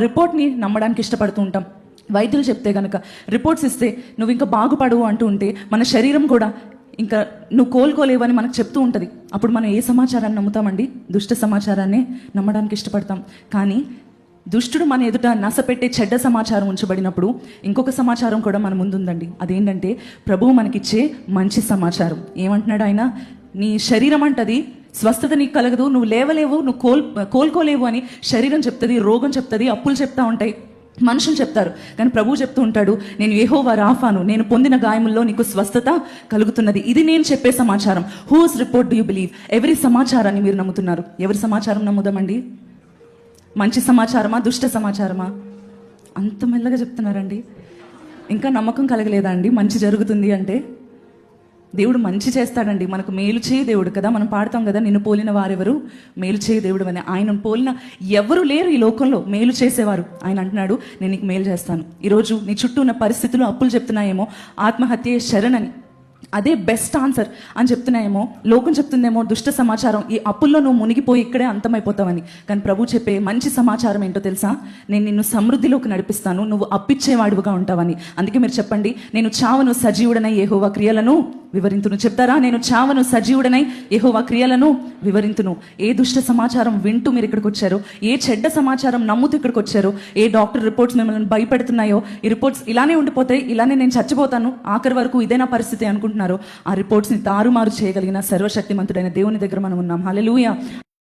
రిపోర్ట్ని నమ్మడానికి ఇష్టపడుతూ ఉంటాం. వైద్యులు చెప్తే కనుక రిపోర్ట్స్ ఇస్తే నువ్వు ఇంకా బాగుపడవు అంటూ ఉంటే మన శరీరం కూడా ఇంకా నువ్వు కోలుకోలేవని మనకు చెప్తూ ఉంటుంది. అప్పుడు మనం ఏ సమాచారాన్ని నమ్ముతామండి? దుష్ట సమాచారాన్ని నమ్మడానికి ఇష్టపడతాం. కానీ దుష్టుడు మన ఎదుట నసపెట్టే చెడ్డ సమాచారం ఉంచబడినప్పుడు ఇంకొక సమాచారం కూడా మన ముందుందండి. అదేంటంటే ప్రభువు మనకిచ్చే మంచి సమాచారం. ఏమంటున్నాడు ఆయన? నీ శరీరం అంటది స్వస్థత నీకు కలగదు, నువ్వు లేవలేవు, నువ్వు కోలుకోలేవు అని శరీరం చెప్తుంది, రోగం చెప్తుంది, అప్పులు చెప్తా ఉంటాయి, మనుషులు చెప్తారు. కానీ ప్రభువు చెప్తూ ఉంటాడు, నేను యెహోవా రాఫాను, నేను పొందిన గాయముల్లో నీకు స్వస్థత కలుగుతున్నది. ఇది నేను చెప్పే సమాచారం. Who's report do you believe? ఎవరి సమాచారాన్ని మీరు నమ్ముతున్నారు? ఎవరి సమాచారం నమ్ముదామండి? మంచి సమాచారమా, దుష్ట సమాచారమా? అంత మెల్లగా చెప్తున్నారండి. ఇంకా నమ్మకం కలగలేదా అండి మంచి జరుగుతుంది అంటే? దేవుడు మంచి చేస్తాడండి, మనకు మేలు చేయి దేవుడు కదా. మనం పాడతాం కదా, నిన్ను పోలిన వారెవరు, మేలు చేయి దేవుడు అని. ఆయన పోలిన ఎవరు లేరు ఈ లోకంలో మేలు చేసేవారు. ఆయన అంటున్నాడు, నేను నీకు మేలు చేస్తాను. ఈరోజు నీ చుట్టూ ఉన్న పరిస్థితులు అప్పులు చెప్తున్నాయేమో, ఆత్మహత్యే శరణని, అదే బెస్ట్ ఆన్సర్ అని చెప్తున్నాయేమో, లోకం చెప్తుందేమో దుష్ట సమాచారం, ఈ అప్పుల్లో నువ్వు మునిగిపోయి ఇక్కడే అంతమైపోతావని. కానీ ప్రభు చెప్పే మంచి సమాచారం ఏంటో తెలుసా? నేను నిన్ను సమృద్ధిలోకి నడిపిస్తాను, నువ్వు అప్పిచ్చేవాడుగా ఉంటావని. అందుకే మీరు చెప్పండి, నేను చావను సజీవుడనై యెహోవా క్రియలను వివరింతును. చెప్తారా? నేను చావను సజీవుడనై యెహోవా క్రియలను వివరింతును. ఏ దుష్ట సమాచారం వింటూ మీరు ఇక్కడికి వచ్చారో, ఏ చెడ్డ సమాచారం నమ్ముతూ ఇక్కడికి వచ్చారో, ఏ డాక్టర్ రిపోర్ట్స్ మిమ్మల్ని భయపెడుతున్నాయో, ఈ రిపోర్ట్స్ ఇలానే ఉండిపోతాయి, ఇలానే నేను చచ్చిపోతాను, ఆఖరి వరకు ఇదే నా పరిస్థితి అనుకుంటున్నారో, ఆ రిపోర్ట్స్ని తారుమారు చేయగలిగిన సర్వశక్తిమంతుడైన దేవుని దగ్గర మనం ఉన్నాం. హల్లెలూయా.